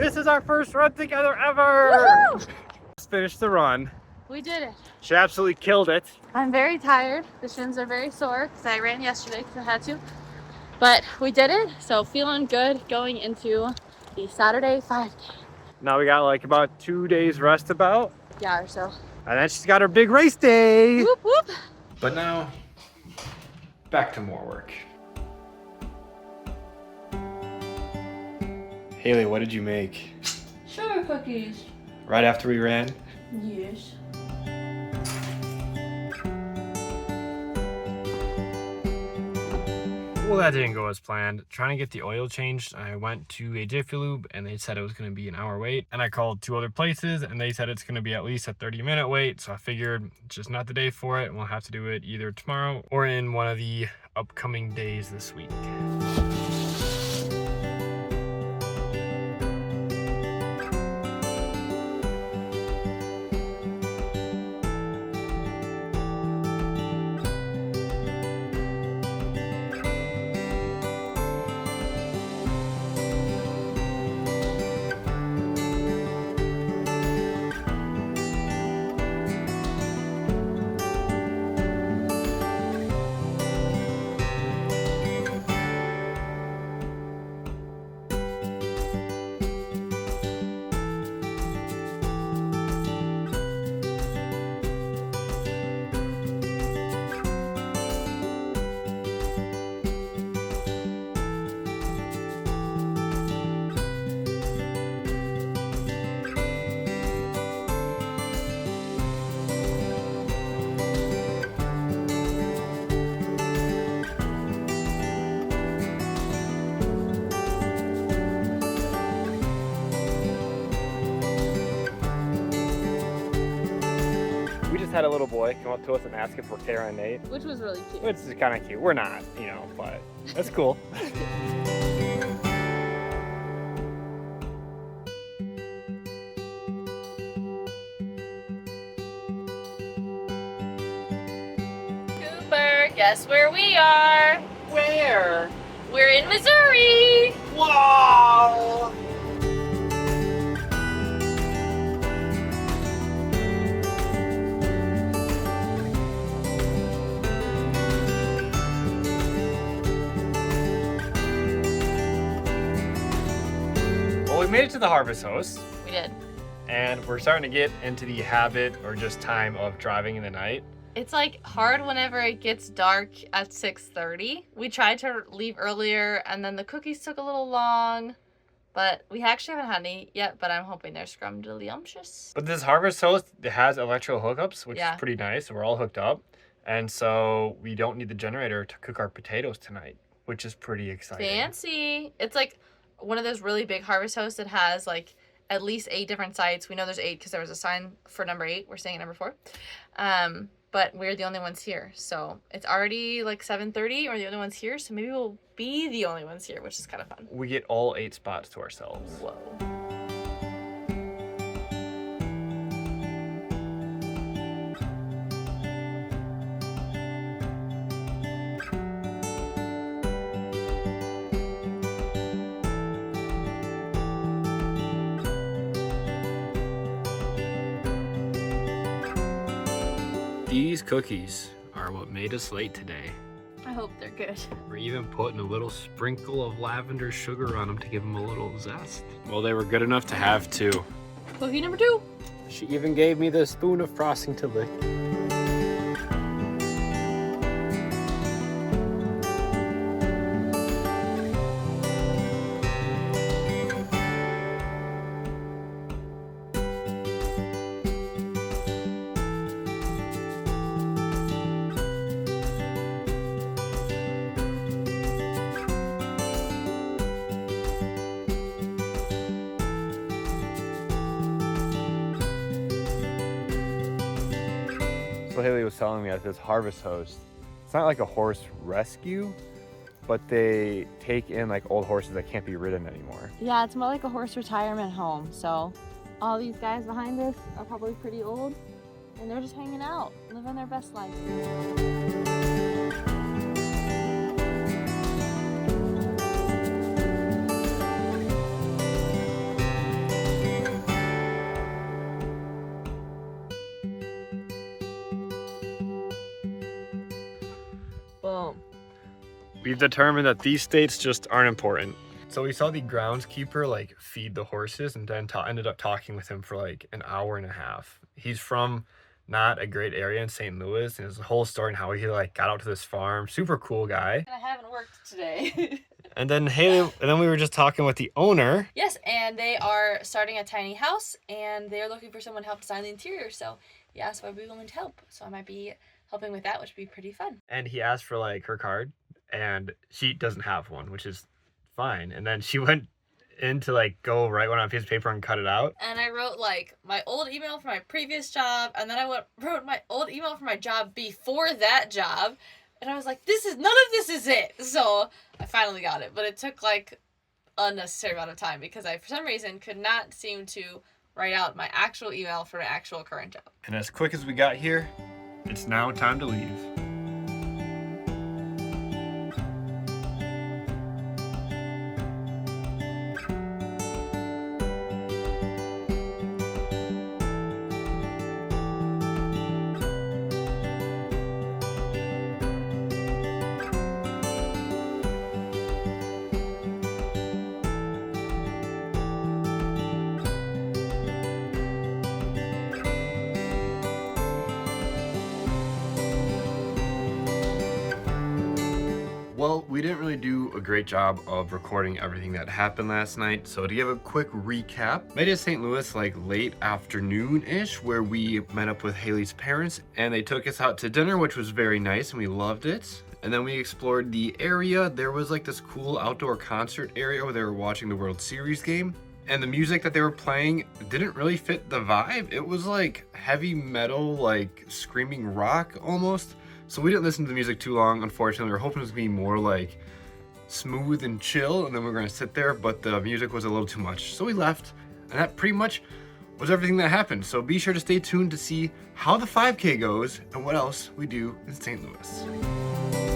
This is our first run together ever! Woohoo! Let's finish the run. We did it. She absolutely killed it. I'm very tired. The shins are very sore because I ran yesterday because I had to. But we did it, so feeling good going into the Saturday 5K. Now we got like about 2 days rest about. Yeah, or so. And then she's got her big race day. Whoop, whoop. But now, back to more work. Haley, what did you make? Sugar cookies. Right after we ran? Yes. Well, that didn't go as planned. Trying to get the oil changed, I went to a Jiffy Lube and they said it was going to be an hour wait. And I called 2 other places and they said it's going to be at least a 30-minute wait. So I figured it's just not the day for it and we'll have to do it either tomorrow or in one of the upcoming days this week. Had a little boy come up to us and ask if we're Kara and Nate. Which was really cute. Which is kind of cute. We're not, you know, but that's cool. Cooper, guess where we are? Where? We're in Missouri. Wow! Well, we made it to the Harvest Host. We did. And we're starting to get into the habit or just time of driving in the night. It's like hard whenever it gets dark at 6:30. We tried to leave earlier and then the cookies took a little long, but we actually haven't had any yet, but I'm hoping they're scrumdiddlyumptious. But this Harvest Host, it has electrical hookups, which Yeah. is pretty nice. We're all hooked up. And so we don't need the generator to cook our potatoes tonight, which is pretty exciting. Fancy. It's like one of those really big Harvest Hosts that has like at least 8 different sites. We know there's 8 because there was a sign for number 8. We're staying at number 4. But we're the only ones here. So it's already like 7:30. We're the only ones here. So maybe we'll be the only ones here, which is kind of fun. We get all 8 spots to ourselves. Whoa. These cookies are what made us late today. I hope they're good. We're even putting a little sprinkle of lavender sugar on them to give them a little zest. Well, they were good enough to have 2. Cookie number 2. She even gave me the spoon of frosting to lick. So Haley was telling me at this Harvest Host, it's not like a horse rescue, but they take in like old horses that can't be ridden anymore. Yeah, it's more like a horse retirement home. So all these guys behind us are probably pretty old and they're just hanging out, living their best life. we've determined that these states just aren't important. So we saw the groundskeeper like feed the horses and then ended up talking with him for like an hour and a half. He's from not a great area in St. Louis, and his whole story and how he like got out to this farm. Super cool guy. I haven't worked today. And then we were just talking with the owner. Yes, and they are starting a tiny house, and they're looking for someone to help design the interior. So he asked if I'd be willing to help. So I might be helping with that, which would be pretty fun. And he asked for like her card, and she doesn't have one, which is fine. And then she went in to like go write one on a piece of paper and cut it out. And I wrote like my old email for my previous job, and then I wrote my old email for my job before that job. And I was like, none of this is it. So I finally got it. But it took like unnecessary amount of time because I, for some reason, could not seem to write out my actual email for my actual current job. And as quick as we got here, it's now time to leave. Well, we didn't really do a great job of recording everything that happened last night, so to give a quick recap, made it to St. Louis like late afternoon-ish, where we met up with Haley's parents, and they took us out to dinner, which was very nice, and we loved it. And then we explored the area. There was like this cool outdoor concert area where they were watching the World Series game, and the music that they were playing didn't really fit the vibe. It was like heavy metal, like screaming rock almost. So we didn't listen to the music too long, unfortunately. We were hoping it was gonna be more like smooth and chill, and then we were gonna sit there, but the music was a little too much. So we left, and that pretty much was everything that happened. So be sure to stay tuned to see how the 5K goes and what else we do in St. Louis.